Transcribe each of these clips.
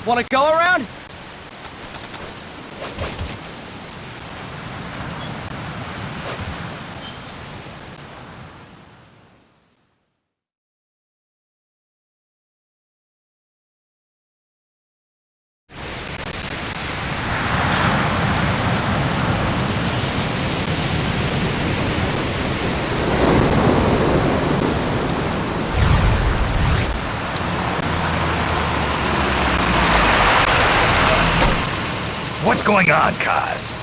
Wanna go around? What's going on, Kaz?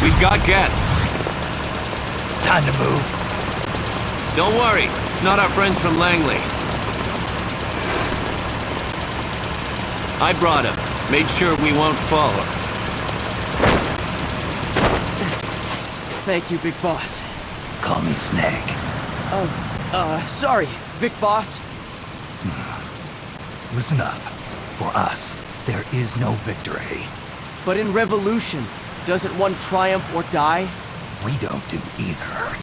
We've got guests. Time to move. Don't worry, it's not our friends from Langley. I brought him. Made sure we won't fall. Thank you, Big Boss. Call me Snake. Sorry, Vic Boss. Listen up. For us, there is no victory. But in Revolution, doesn't one triumph or die? We don't do either.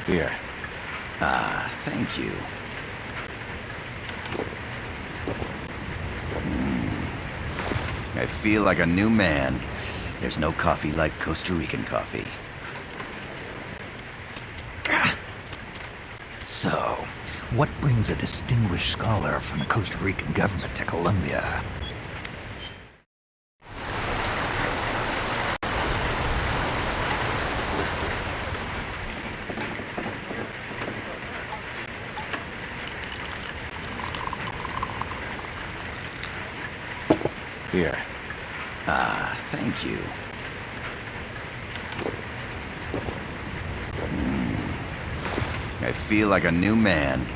Here. Thank you. I feel like a new man. There's no coffee like Costa Rican coffee. So, what brings a distinguished scholar from the Costa Rican government to Colombia? Here. Thank you. I feel like a new man.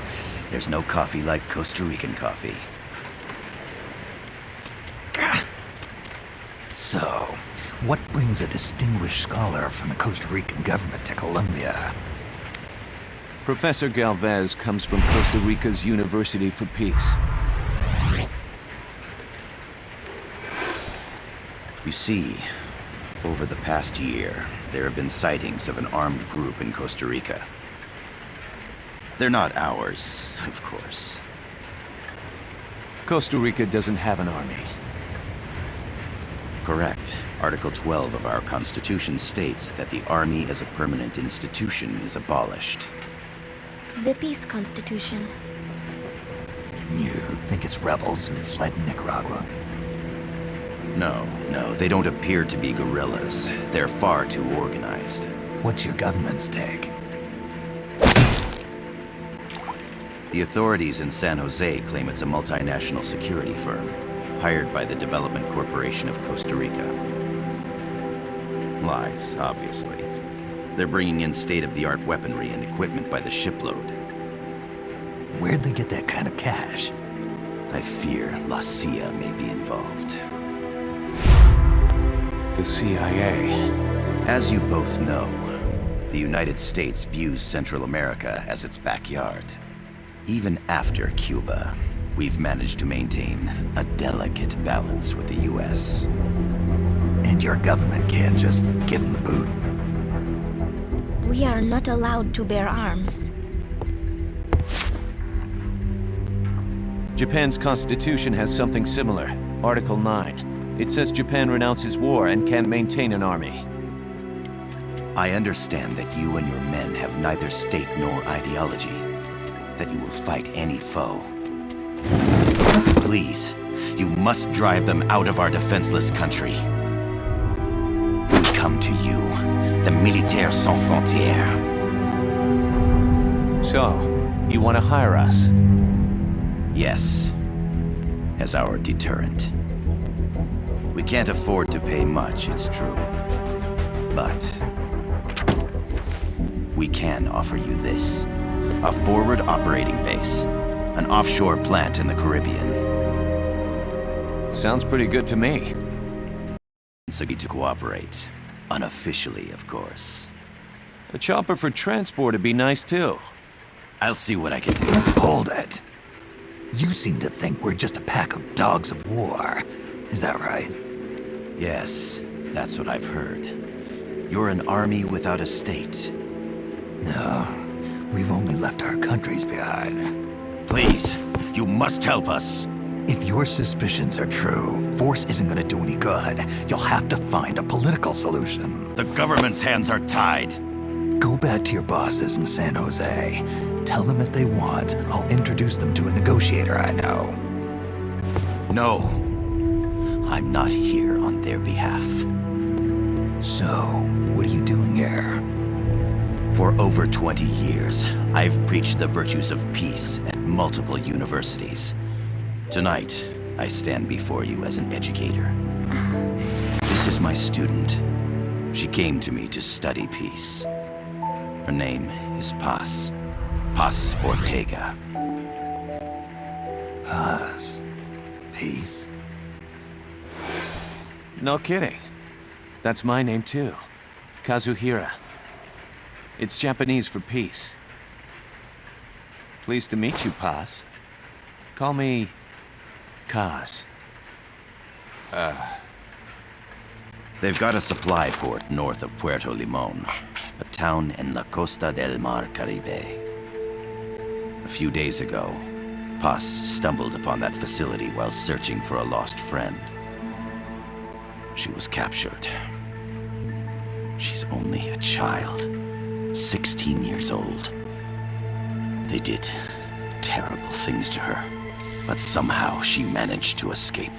There's no coffee like Costa Rican coffee. So, what brings a distinguished scholar from the Costa Rican government to Colombia? Professor Galvez comes from Costa Rica's University for Peace. You see, over the past year, there have been sightings of an armed group in Costa Rica. They're not ours, of course. Costa Rica doesn't have an army. Correct. Article 12 of our Constitution states that the Army as a permanent institution is abolished. The Peace Constitution. You think it's rebels who fled Nicaragua? No, they don't appear to be guerrillas. They're far too organized. What's your government's take? The authorities in San Jose claim it's a multinational security firm, hired by the Development Corporation of Costa Rica. Lies, obviously. They're bringing in state-of-the-art weaponry and equipment by the shipload. Where'd they get that kind of cash? I fear La CIA may be involved. The CIA. As you both know, the United States views Central America as its backyard. Even after Cuba, we've managed to maintain a delicate balance with the US. And your government can't just give them the boot? We are not allowed to bear arms. Japan's constitution has something similar. Article 9. It says Japan renounces war and can maintain an army. I understand that you and your men have neither state nor ideology. That you will fight any foe. Please, you must drive them out of our defenseless country. We come to you, the Militaires Sans Frontières. So, you want to hire us? Yes, as our deterrent. We can't afford to pay much, it's true. But we can offer you this. A forward operating base. An offshore plant in the Caribbean. Sounds pretty good to me. Sagi to cooperate. Unofficially, of course. A chopper for transport would be nice too. I'll see what I can do. Hold it. You seem to think we're just a pack of dogs of war. Is that right? Yes, that's what I've heard. You're an army without a state. No, we've only left our countries behind. Please, you must help us. If your suspicions are true, force isn't gonna do any good. You'll have to find a political solution. The government's hands are tied. Go back to your bosses in San Jose. Tell them if they want, I'll introduce them to a negotiator I know. No, I'm not here on their behalf. So, what are you doing here? For over 20 years, I've preached the virtues of peace at multiple universities. Tonight, I stand before you as an educator. This is my student. She came to me to study peace. Her name is Paz. Paz Ortega. Paz. Peace. No kidding. That's my name too. Kazuhira. It's Japanese for peace. Pleased to meet you, Paz. Call me Kaz. They've got a supply port north of Puerto Limon, a town in La Costa del Mar Caribe. A few days ago, Paz stumbled upon that facility while searching for a lost friend. She was captured. She's only a child, 16 years old. They did terrible things to her, but somehow she managed to escape.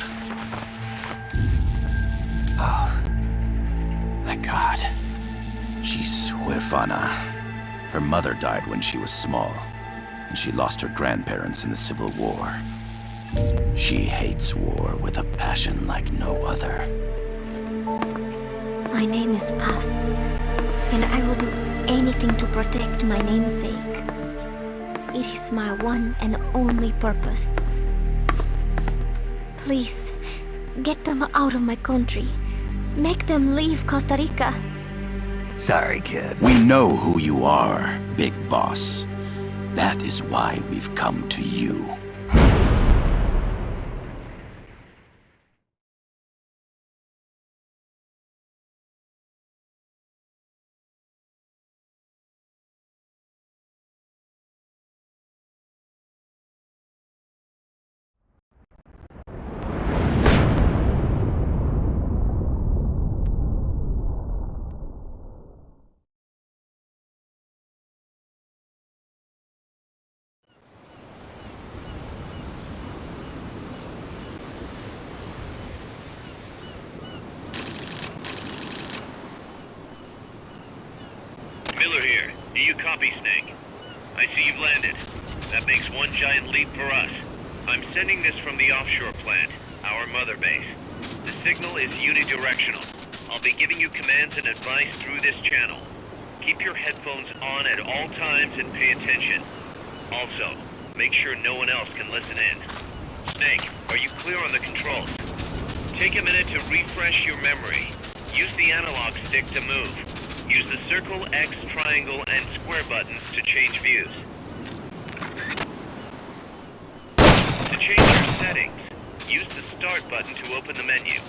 My God. She's huérfana. Her mother died when she was small, and she lost her grandparents in the Civil War. She hates war with a passion like no other. My name is Paz, and I will do anything to protect my namesake. It is my one and only purpose. Please, get them out of my country. Make them leave Costa Rica. Sorry, kid. We know who you are, Big Boss. That is why we've come to you. Miller here. Do you copy, Snake? I see you've landed. That makes one giant leap for us. I'm sending this from the offshore plant, our mother base. The signal is unidirectional. I'll be giving you commands and advice through this channel. Keep your headphones on at all times and pay attention. Also, make sure no one else can listen in. Snake, are you clear on the controls? Take a minute to refresh your memory. Use the analog stick to move. Use the circle, X, triangle, and square buttons to change views. To change your settings, use the start button to open the menu.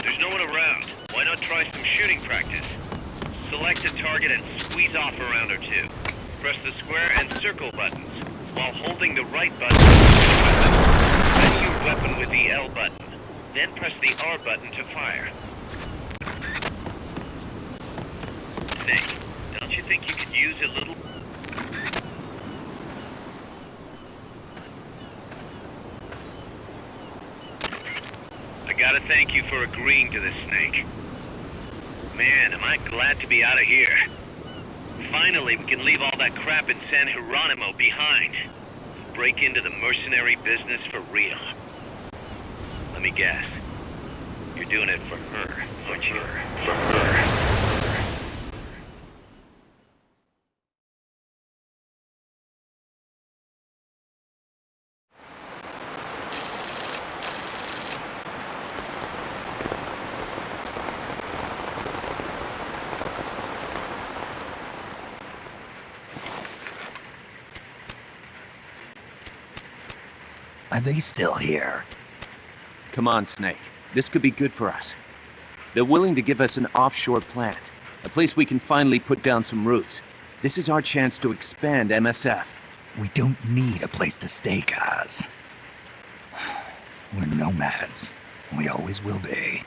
There's no one around. Why not try some shooting practice? Select a target and squeeze off a round or two. Press the square and circle buttons, while holding the right button to set your weapon with the L button. Then press the R button to fire. Snake, don't you think you could use a little... I gotta thank you for agreeing to this, Snake. Man, am I glad to be out of here. Finally, we can leave all that crap in San Geronimo behind. Break into the mercenary business for real. Let me guess. You're doing it for her, aren't you? For her. Are they still here? Come on, Snake. This could be good for us. They're willing to give us an offshore plant, a place we can finally put down some roots. This is our chance to expand MSF. We don't need a place to stay, Kaz. We're nomads. We always will be.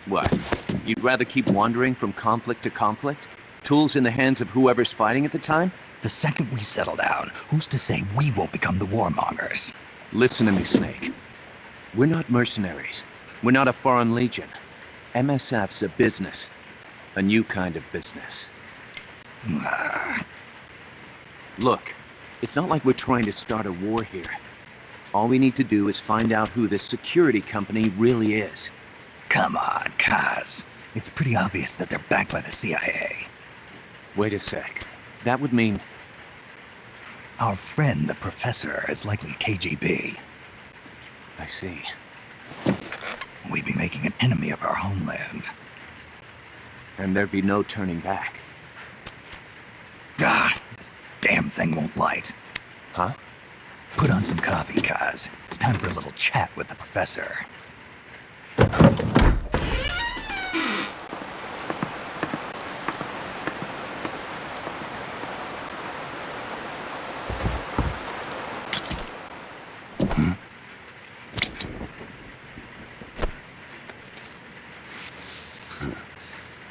What? You'd rather keep wandering from conflict to conflict? Tools in the hands of whoever's fighting at the time? The second we settle down, who's to say we won't become the warmongers? Listen to me, Snake. We're not mercenaries. We're not a foreign legion. MSF's a business. A new kind of business. Look, it's not like we're trying to start a war here. All we need to do is find out who this security company really is. Come on, Kaz. It's pretty obvious that they're backed by the CIA. Wait a sec. That would mean... Our friend, the professor, is likely KGB. I see. We'd be making an enemy of our homeland. And there'd be no turning back. Ah, this damn thing won't light. Huh? Put on some coffee, Kaz. It's time for a little chat with the professor.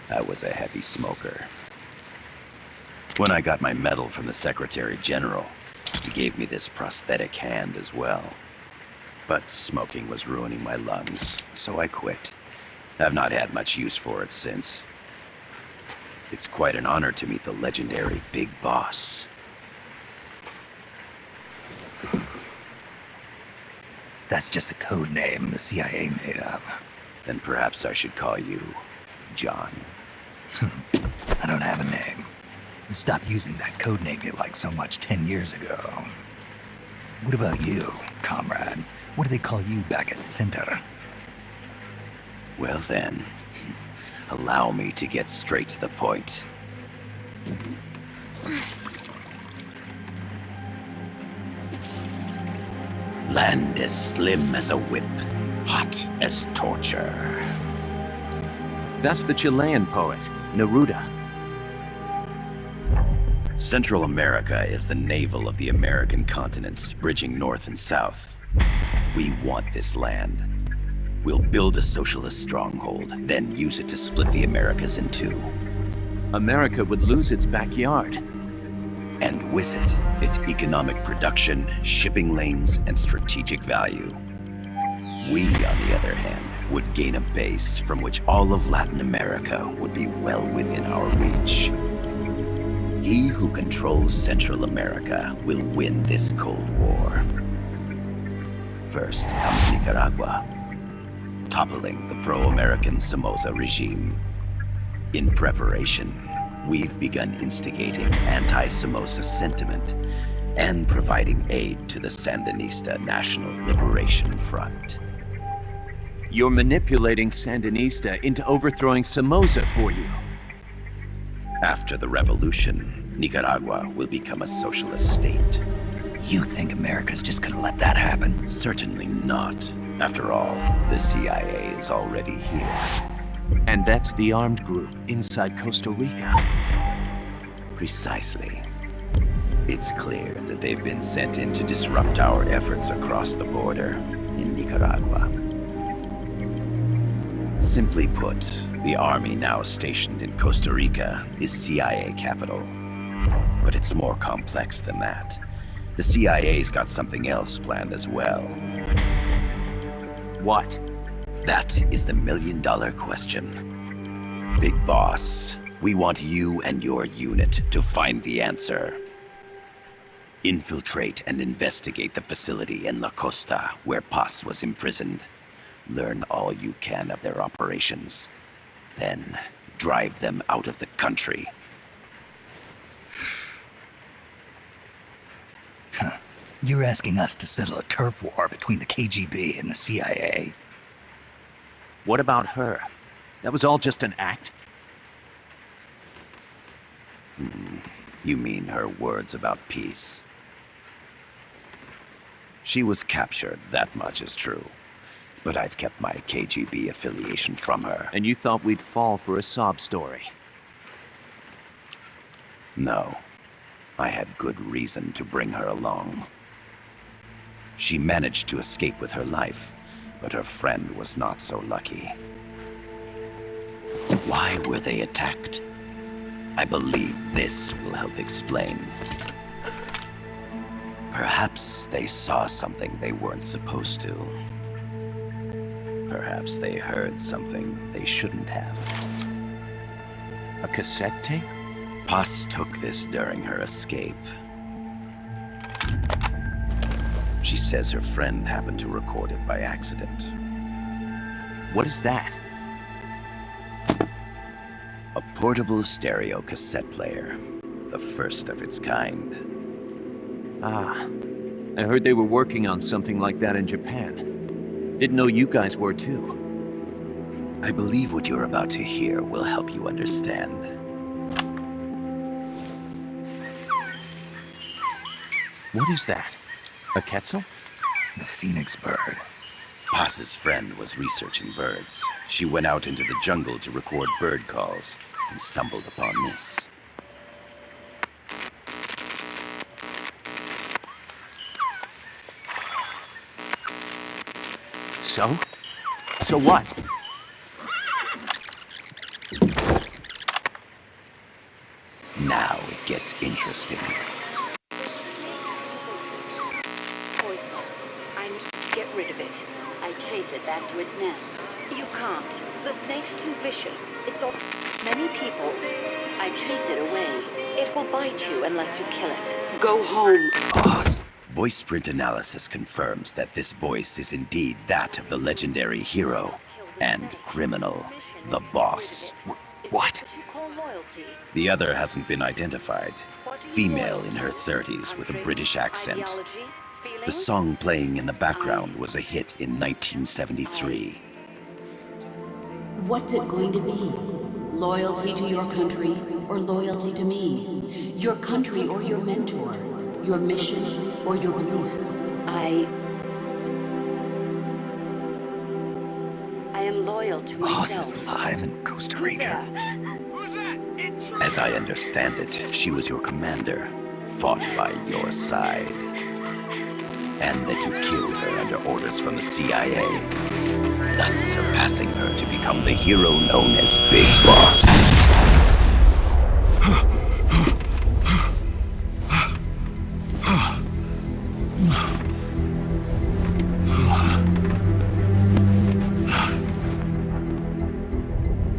I was a heavy smoker. When I got my medal from the Secretary General, he gave me this prosthetic hand as well. But smoking was ruining my lungs, so I quit. I've not had much use for it since. It's quite an honor to meet the legendary Big Boss. That's just a code name the CIA made up. Then perhaps I should call you John. I don't have a name. Stop using that code name you liked so much 10 years ago. What about you, comrade? What do they call you back at Center? Well then, allow me to get straight to the point. Land as slim as a whip, hot as torture. That's the Chilean poet, Neruda. Central America is the navel of the American continents, bridging north and south. We want this land. We'll build a socialist stronghold, then use it to split the Americas in two. America would lose its backyard. And with it, its economic production, shipping lanes, and strategic value. We, on the other hand, would gain a base from which all of Latin America would be well within our reach. He who controls Central America will win this Cold War. First comes Nicaragua, toppling the pro-American Somoza regime. In preparation, we've begun instigating anti-Somoza sentiment and providing aid to the Sandinista National Liberation Front. You're manipulating Sandinista into overthrowing Somoza for you. After the revolution, Nicaragua will become a socialist state. You think America's just gonna let that happen? Certainly not. After all, the CIA is already here. And that's the armed group inside Costa Rica. Precisely. It's clear that they've been sent in to disrupt our efforts across the border in Nicaragua. Simply put, the army now stationed in Costa Rica is CIA capital. But it's more complex than that. The CIA's got something else planned as well. What? That is the million-dollar question. Big Boss, we want you and your unit to find the answer. Infiltrate and investigate the facility in La Costa where Paz was imprisoned. Learn all you can of their operations. Then, drive them out of the country. You're asking us to settle a turf war between the KGB and the CIA? What about her? That was all just an act? You mean her words about peace? She was captured, that much is true. But I've kept my KGB affiliation from her. And you thought we'd fall for a sob story. No. I had good reason to bring her along. She managed to escape with her life, but her friend was not so lucky. Why were they attacked? I believe this will help explain. Perhaps they saw something they weren't supposed to. Perhaps they heard something they shouldn't have. A cassette tape? Paz took this during her escape. She says her friend happened to record it by accident. What is that? A portable stereo cassette player. The first of its kind. Ah, I heard they were working on something like that in Japan. Didn't know you guys were too. I believe what you're about to hear will help you understand. What is that? A Quetzal? The phoenix bird. Paz's friend was researching birds. She went out into the jungle to record bird calls and stumbled upon this. So? So what? Now it gets interesting. Poisonous. I need to get rid of it. I chase it back to its nest. You can't. The snake's too vicious. It's all many people. I chase it away. It will bite you unless you kill it. Go home. Paz. Voice print analysis confirms that this voice is indeed that of the legendary hero and criminal, the boss. What? The other hasn't been identified. Female in her 30s with a British accent. The song playing in the background was a hit in 1973. What's it going to be? Loyalty to your country or loyalty to me? Your country or your mentor? Your mission or your beliefs? I am loyal to Paz myself. is alive in Costa Rica. As I understand it, she was your commander, fought by your side. And that you killed her under orders from the CIA, thus surpassing her to become the hero known as Big Boss.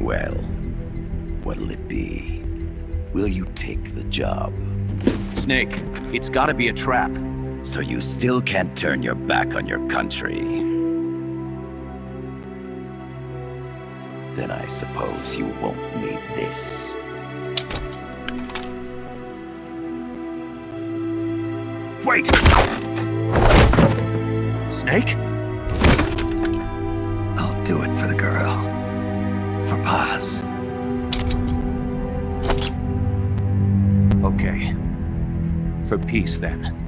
Well, what'll it be? Will you take the job? Snake, it's gotta be a trap. So you still can't turn your back on your country? Then I suppose you won't need this. Wait! Snake? I'll do it for the girl. For Paz. Okay. For peace, then.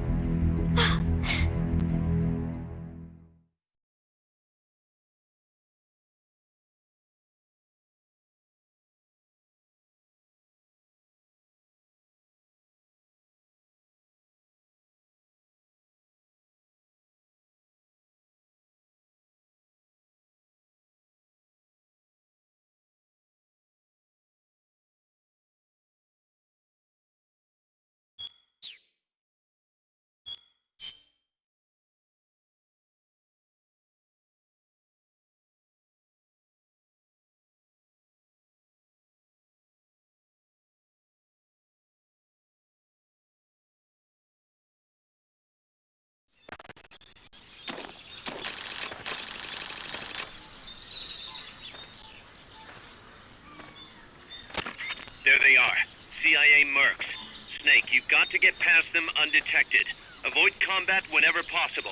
There they are. CIA mercs. Snake, you've got to get past them undetected. Avoid combat whenever possible.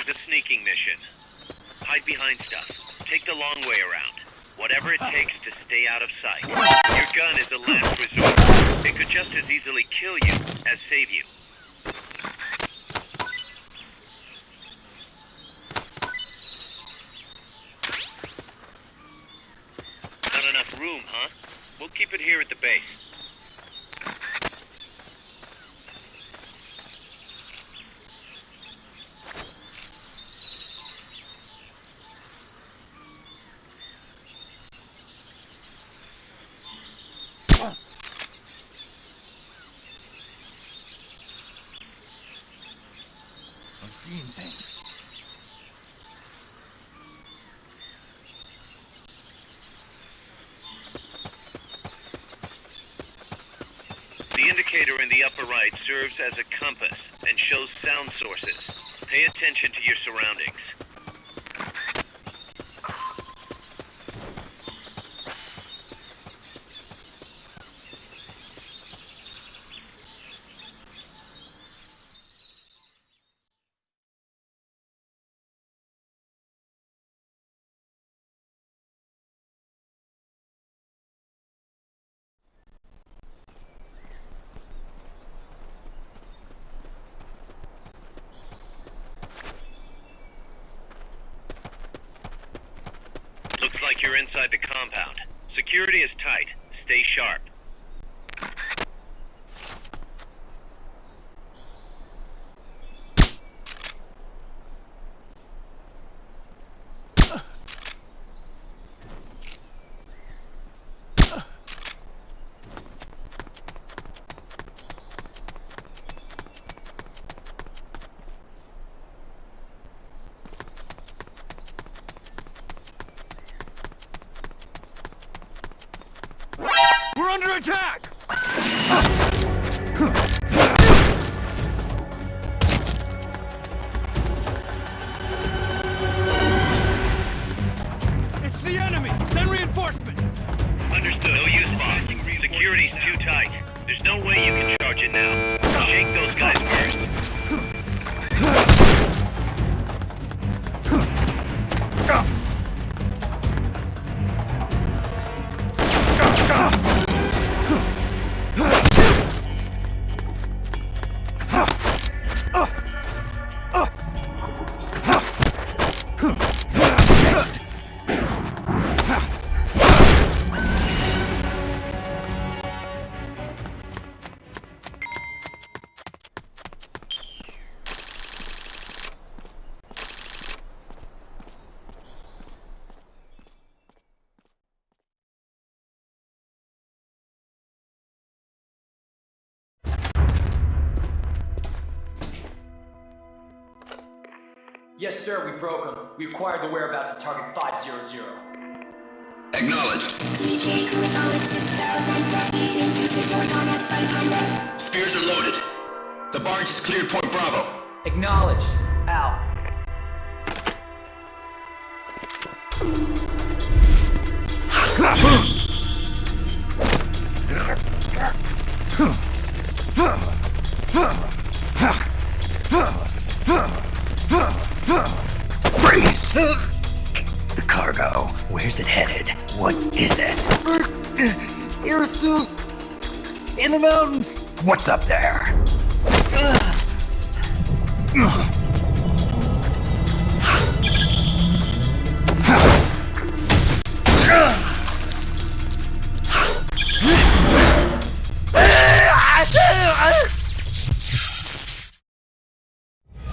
The sneaking mission. Hide behind stuff. Take the long way around. Whatever it takes to stay out of sight. Your gun is a last resort. It could just as easily kill you as save you. Not enough room, huh? We'll keep it here at the base. I'm seeing things. The indicator in the upper right serves as a compass and shows sound sources. Pay attention to your surroundings. Looks like you're inside the compound. Security is tight. Stay sharp. We're under attack! It's the enemy! Send reinforcements! Understood. No use, boss. Security's too tight. There's no way you can charge it now. Shake those guys first. Yes, sir, we broke them. We acquired the whereabouts of target 500. Acknowledged. Spears are loaded. The barge has cleared Point Bravo. Acknowledged. Out. Freeze! The cargo. Where's it headed? What is it? Air suit! In the mountains! What's up there?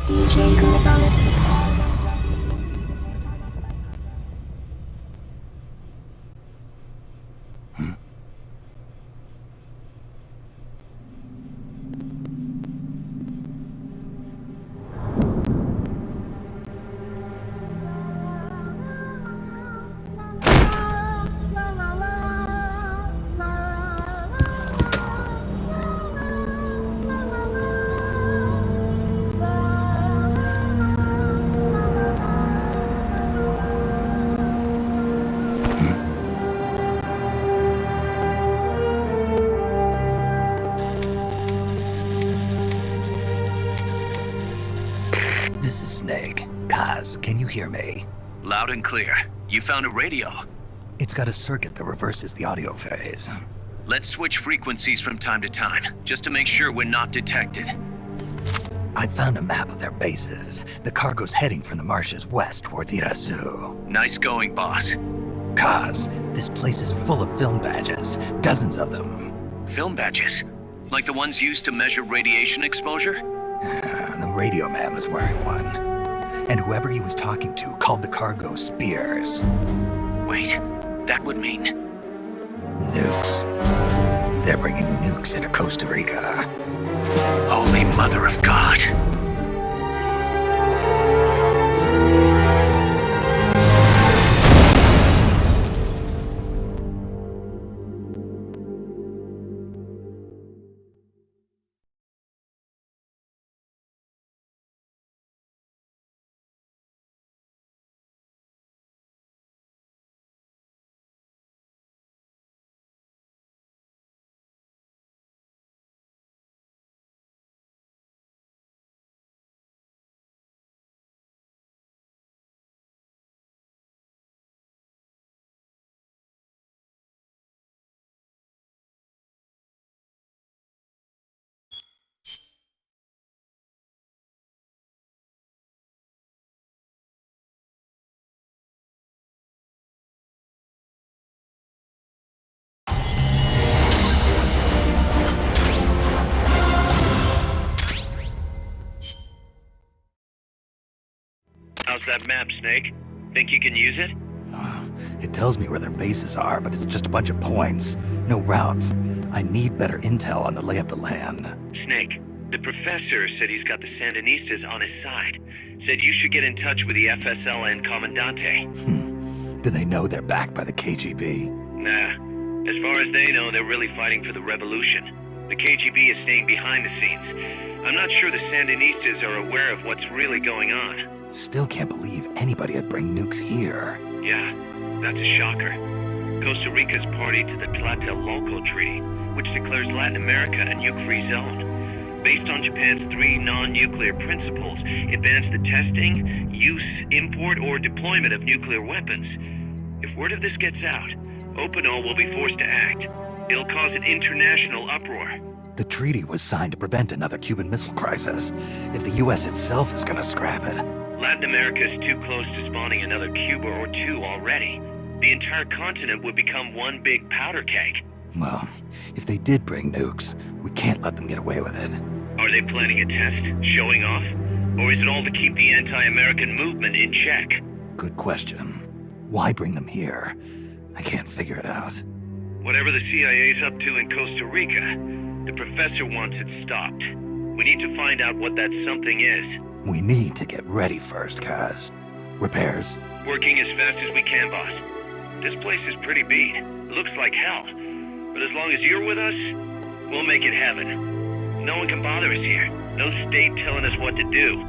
DJ Gonzalez. Kaz, can you hear me? Loud and clear. You found a radio. It's got a circuit that reverses the audio phase. Let's switch frequencies from time to time, just to make sure we're not detected. I found a map of their bases. The cargo's heading from the marshes west towards Irasu. Nice going, boss. Kaz, this place is full of film badges. Dozens of them. Film badges? Like the ones used to measure radiation exposure? The radio man was wearing one. And whoever he was talking to called the cargo Spears. Wait, that would mean... Nukes. They're bringing nukes into Costa Rica. Holy Mother of God. How's that map, Snake? Think you can use it? It tells me where their bases are, but it's just a bunch of points. No routes. I need better intel on the lay of the land. Snake, the professor said he's got the Sandinistas on his side. Said you should get in touch with the FSL and Comandante. Do they know they're backed by the KGB? Nah. As far as they know, they're really fighting for the revolution. The KGB is staying behind the scenes. I'm not sure the Sandinistas are aware of what's really going on. Still can't believe anybody would bring nukes here. Yeah, that's a shocker. Costa Rica's party to the Tlatelolco Treaty, which declares Latin America a nuke-free zone. Based on Japan's 3 non-nuclear principles, it bans the testing, use, import, or deployment of nuclear weapons. If word of this gets out, Opinol will be forced to act. It'll cause an international uproar. The treaty was signed to prevent another Cuban Missile Crisis. If the US itself is gonna scrap it... Latin America is too close to spawning another Cuba or two already. The entire continent would become one big powder keg. Well, if they did bring nukes, we can't let them get away with it. Are they planning a test? Showing off? Or is it all to keep the anti-American movement in check? Good question. Why bring them here? I can't figure it out. Whatever the CIA's up to in Costa Rica, the professor wants it stopped. We need to find out what that something is. We need to get ready first, Kaz. Repairs? Working as fast as we can, boss. This place is pretty beat. It looks like hell. But as long as you're with us, we'll make it heaven. No one can bother us here. No state telling us what to do.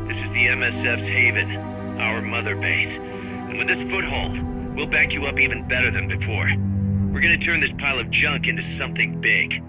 This is the MSF's haven, our mother base. And with this foothold, we'll back you up even better than before. We're gonna turn this pile of junk into something big.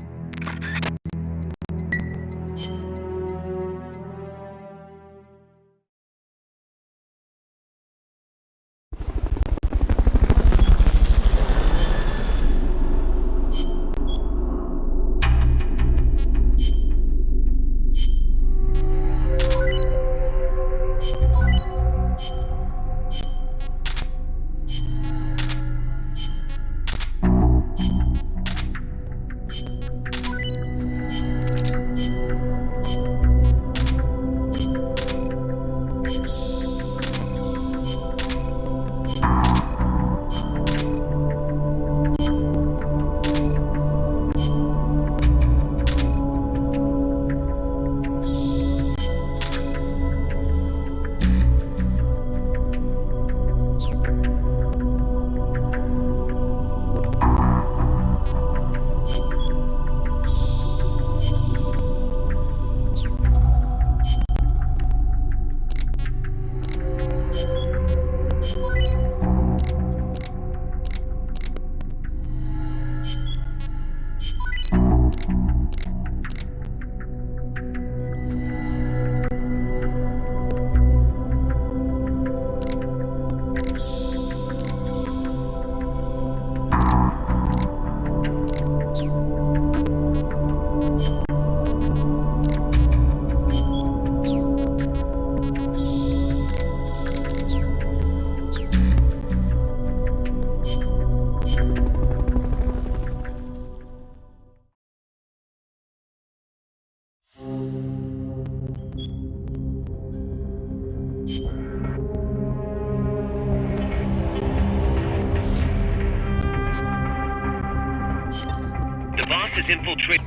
infiltrate...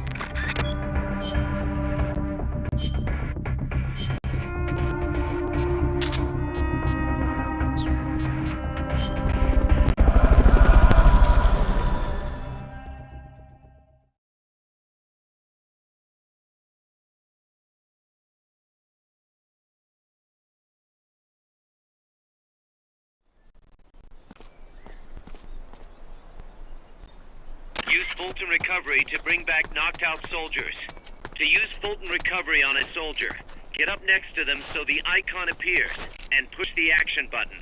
Use Fulton Recovery to bring back knocked-out soldiers. To use Fulton Recovery on a soldier, get up next to them so the icon appears, and push the action button.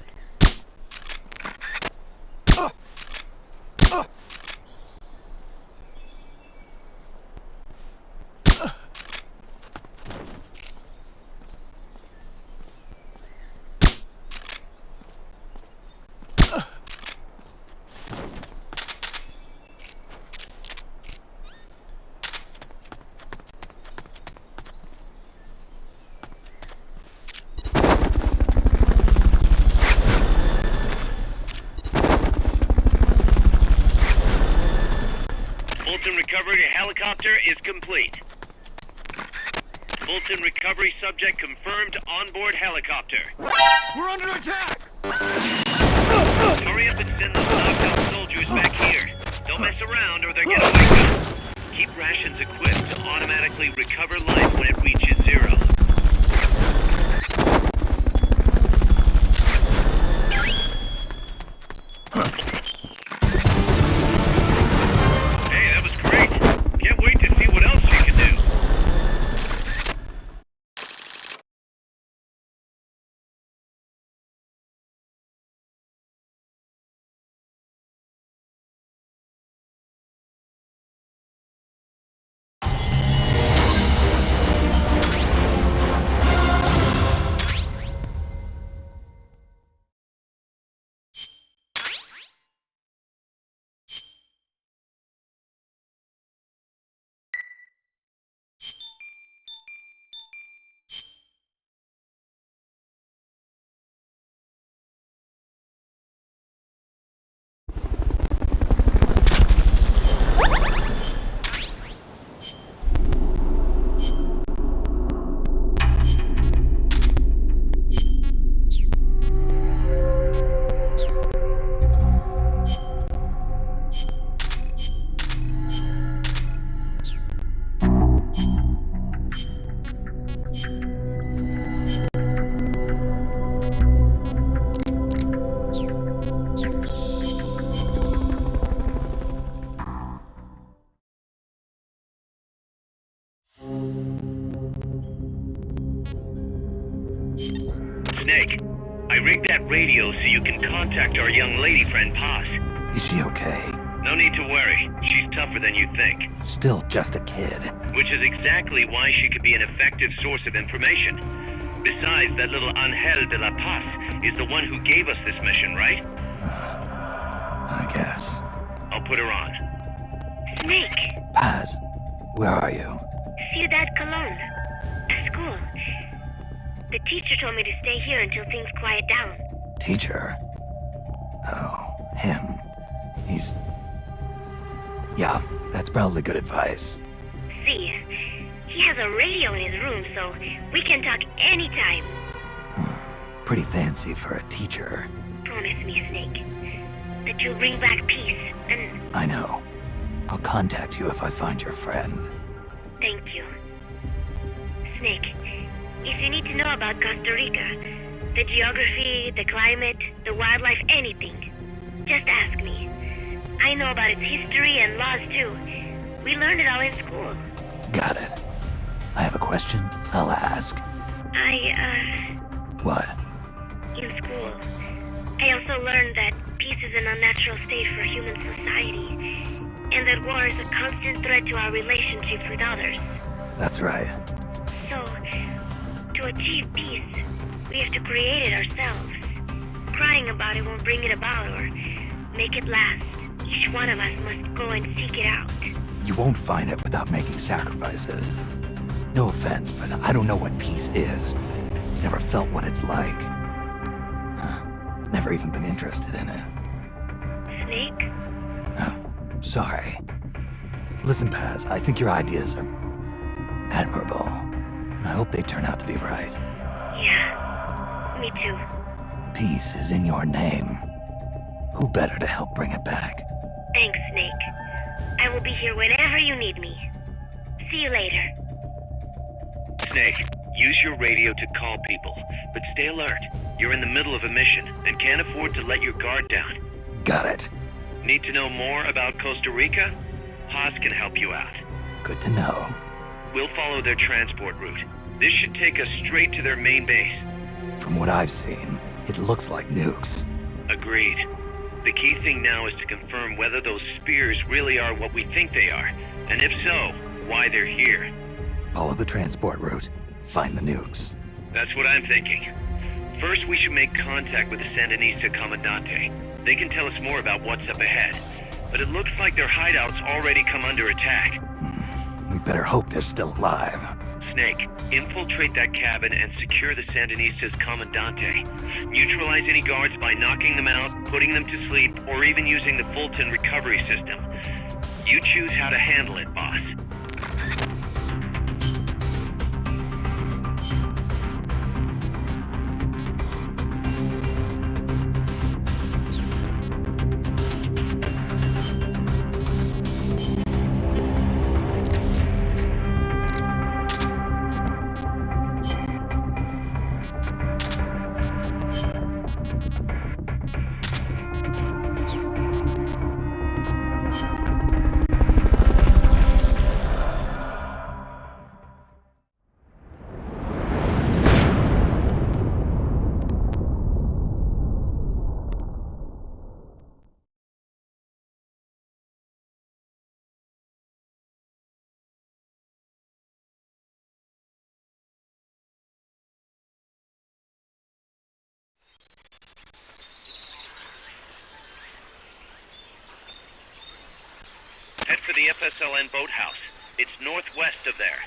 Fulton Recovery helicopter is complete. Fulton Recovery subject confirmed onboard helicopter. We're under attack! Hurry up and send those knocked-out soldiers back here. Don't mess around or they're getting wiped out. Keep rations equipped to automatically recover life when it reaches zero. Hey, that was great. Can't wait to see what else you can do. Snake, I rigged that radio so you can contact our young lady friend Paz. Is she okay? No need to worry. She's tougher than you think. Still just a kid. Which is exactly why she could be an effective source of information. Besides, that little Angel de la Paz is the one who gave us this mission, right? I guess. I'll put her on. Snake, Paz, where are you? Ciudad Colon. A school. The teacher told me to stay here until things quiet down. Teacher? Oh, him. He's... Yeah, that's probably good advice. See, he has a radio in his room, so we can talk anytime. Pretty fancy for a teacher. Promise me, Snake, that you'll bring back peace, and I know. I'll contact you if I find your friend. thank you. Snake, if you need to know about Costa Rica, the geography, the climate, the wildlife, anything, just ask me. I know about its history and laws too. We learned it all in school. Got it. I have a question. I'll ask. What? In school, I also learned that peace is an unnatural state for human society, and that war is a constant threat to our relationships with others. That's right. So, to achieve peace, we have to create it ourselves. Crying about it won't bring it about or make it last. Each one of us must go and seek it out. You won't find it without making sacrifices. No offense, but I don't know what peace is. Never felt what it's like. Never even been interested in it. Snake? Oh, sorry. Listen, Paz, I think your ideas are admirable. I hope they turn out to be right. Yeah, me too. Peace is in your name. Who better to help bring it back? Thanks, Snake. I will be here whenever you need me. See you later. Snake, use your radio to call people, but stay alert. You're in the middle of a mission and can't afford to let your guard down. Got it. Need to know more about Costa Rica? Haas can help you out. Good to know. We'll follow their transport route. This should take us straight to their main base. From what I've seen, it looks like nukes. Agreed. The key thing now is to confirm whether those spears really are what we think they are, and if so, why they're here. Follow the transport route. Find the nukes. That's what I'm thinking. First, we should make contact with the Sandinista Comandante. They can tell us more about what's up ahead. But it looks like their hideout's already come under attack. We better hope they're still alive. Snake, infiltrate that cabin and secure the Sandinista's Comandante. Neutralize any guards by knocking them out, putting them to sleep, or even using the Fulton recovery system. You choose how to handle it, boss. Head for the FSLN boathouse. It's northwest of there.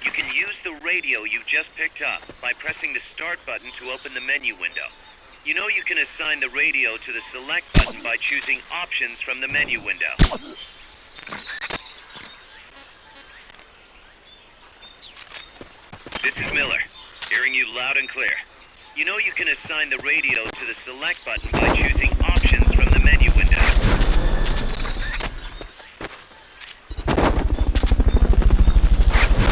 You can use the radio you just picked up by pressing the start button to open the menu window. You know you can assign the radio to the select button by choosing options from the menu window. This is Miller, hearing you loud and clear. You know you can assign the radio to the select button by choosing options from the menu window.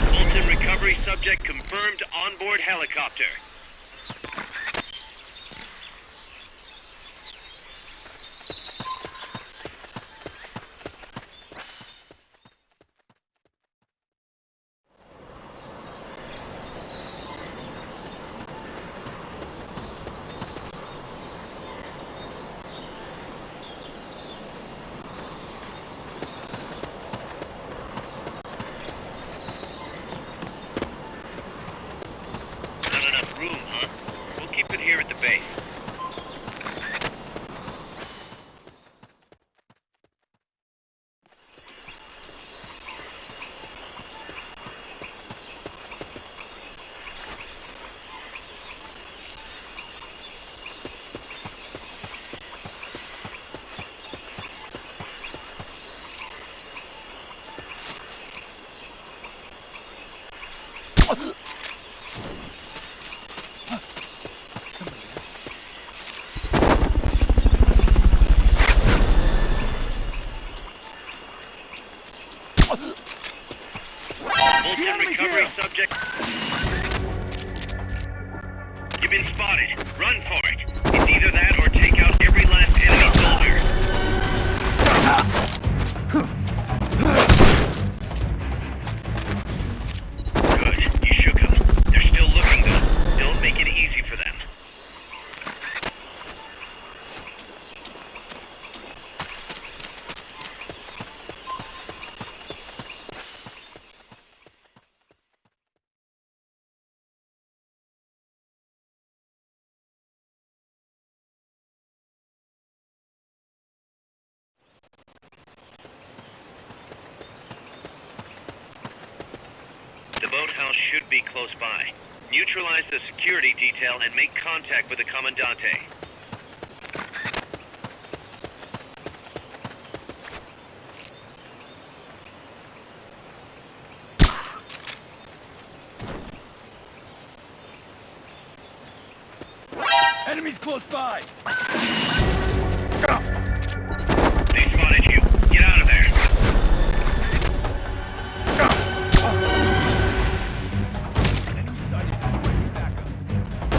Fulton recovery subject confirmed onboard helicopter. Here at the base. Fulton recovery subject. You've been spotted. Run for it. It's either that or take out every last enemy soldier. Good. You shook them. They're still looking though. Don't make it easy for them. The boathouse should be close by. Neutralize the security detail and make contact with the Comandante. Enemies close by! They spotted you. Get out of there. Enemy sighted. Requesting backup.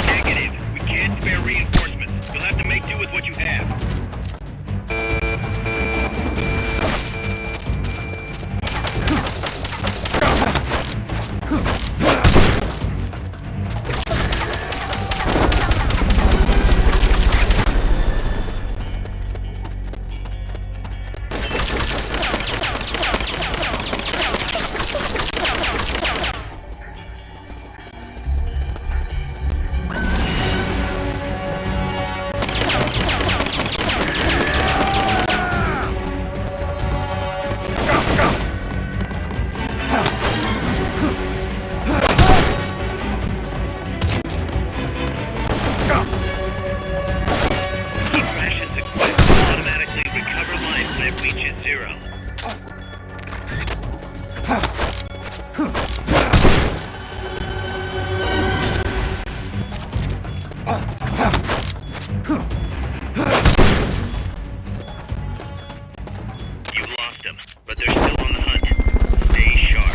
Negative. We can't spare reinforcements. You'll have to make do with what you have. Rations equipped. Automatically recover life when it reaches 0. You lost them, but they're still on the hunt. Stay sharp.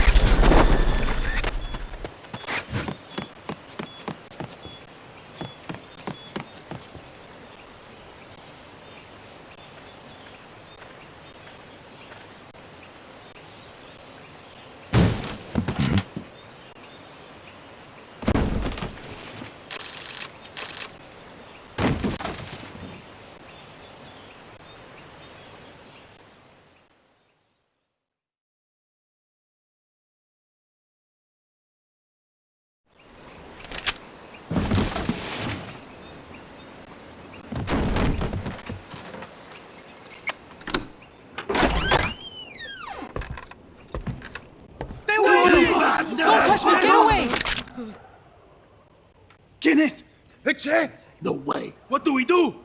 Don't touch me! Get away! ¿Quién es? No way. What do we do?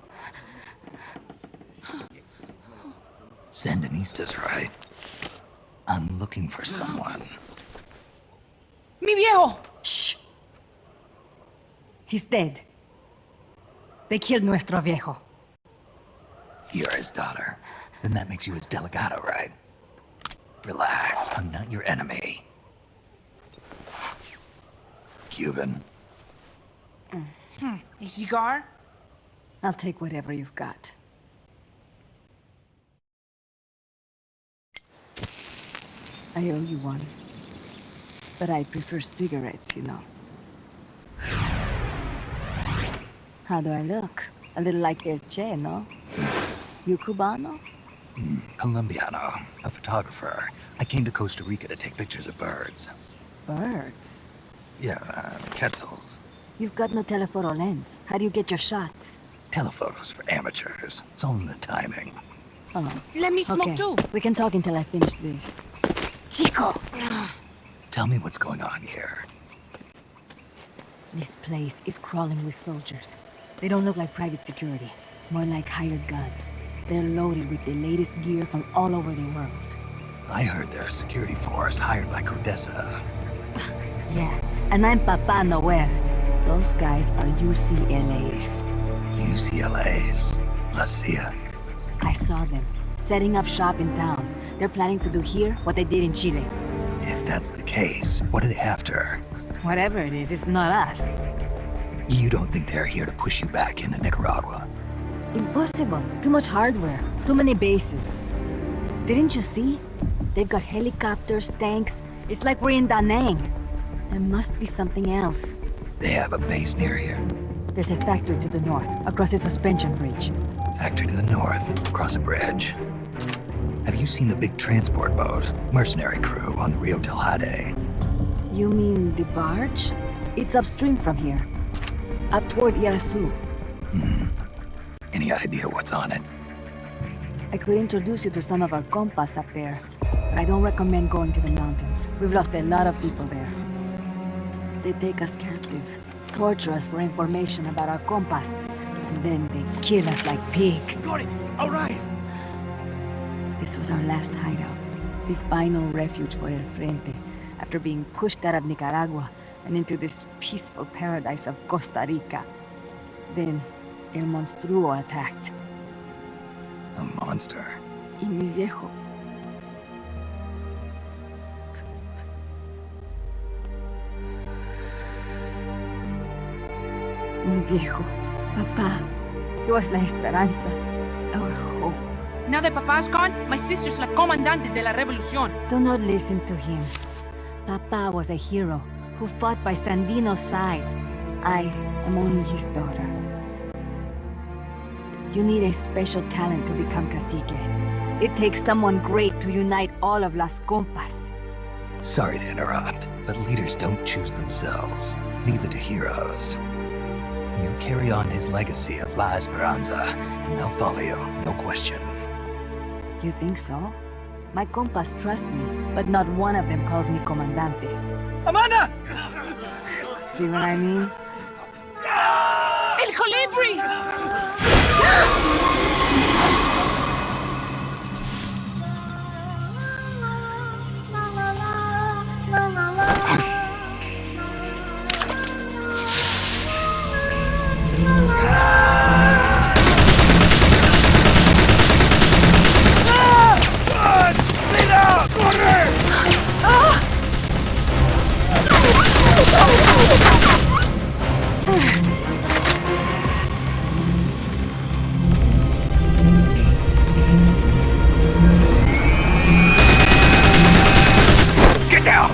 Sandinistas, right? I'm looking for someone. Mi viejo! Shh. He's dead. They killed nuestro viejo. You're his daughter. Then that makes you his delegado, right? Relax, I'm not your enemy. Cuban. A cigar? I'll take whatever you've got. I owe you one. But I prefer cigarettes, you know. How do I look? A little like El Che, no? You Cubano? Colombiano, a photographer. I came to Costa Rica to take pictures of birds. Birds? Yeah, quetzals. You've got no telephoto lens. How do you get your shots? Telephotos for amateurs. It's all in the timing. Oh, Let me smoke okay. too. We can talk until I finish this. Chico! Tell me what's going on here. This place is crawling with soldiers. They don't look like private security, more like hired guns. They're loaded with the latest gear from all over the world. I heard they're a security force hired by Codesa. Yeah, and I'm Papa Noel. Those guys are UCLA's. UCLA's. La CIA. I saw them, setting up shop in town. They're planning to do here what they did in Chile. If that's the case, what are they after? Whatever it is, it's not us. You don't think they're here to push you back into Nicaragua? Impossible. Too much hardware. Too many bases. Didn't you see? They've got helicopters, tanks. It's like we're in Da Nang. There must be something else. They have a base near here. There's a factory to the north, across the suspension bridge. Factory to the north, across a bridge. Have you seen the big transport boat, mercenary crew on the Rio del Jade? You mean the barge? It's upstream from here. Up toward Irasu. Any idea what's on it? I could introduce you to some of our compas up there, but I don't recommend going to the mountains. We've lost a lot of people there. They take us captive, torture us for information about our compas, and then they kill us like pigs. Got it. All right. This was our last hideout, the final refuge for El Frente, after being pushed out of Nicaragua and into this peaceful paradise of Costa Rica. Then, El Monstruo attacked. A monster. Y mi viejo. Mi viejo. Papá. He was la esperanza. Our hope. Now that Papa's gone, my sister's la comandante de la revolución. Do not listen to him. Papa was a hero who fought by Sandino's side. I am only his daughter. You need a special talent to become cacique. It takes someone great to unite all of Las Compas. Sorry to interrupt, but leaders don't choose themselves. Neither do heroes. You carry on his legacy of La Esperanza, and they'll follow you, no question. You think so? My compas trust me, but not one of them calls me Comandante. Amanda! See what I mean? El Colibri! Get down!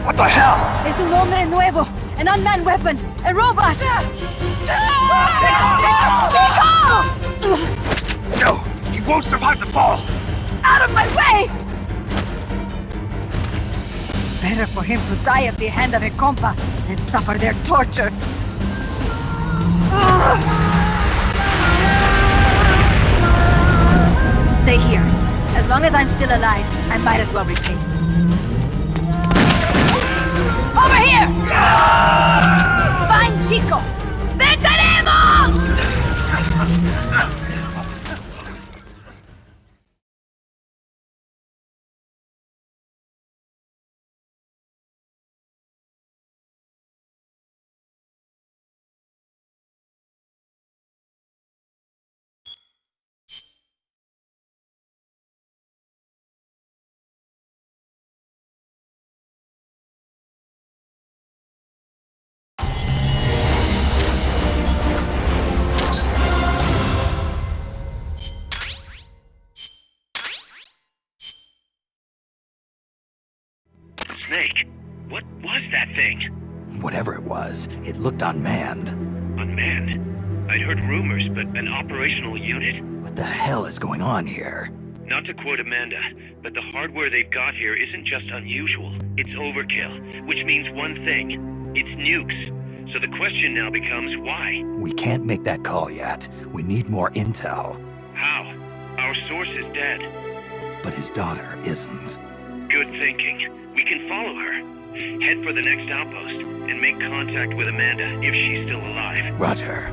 What the hell? Es un hombre nuevo! An unmanned weapon! A robot! Chico! No! He won't survive the fall! Out of my way! Better for him to die at the hand of a compa than suffer their torture. Stay here. As long as I'm still alive, I might as well repay. Over here! Find Chico! ¡Venceremos! Snake, what was that thing? Whatever it was, it looked unmanned. Unmanned? I'd heard rumors, but an operational unit? What the hell is going on here? Not to quote Amanda, but the hardware they've got here isn't just unusual, it's overkill, which means one thing. It's nukes. So the question now becomes why? We can't make that call yet. We need more intel. How? Our source is dead. But his daughter isn't. Good thinking. We can follow her. Head for the next outpost, and make contact with Amanda if she's still alive. Roger.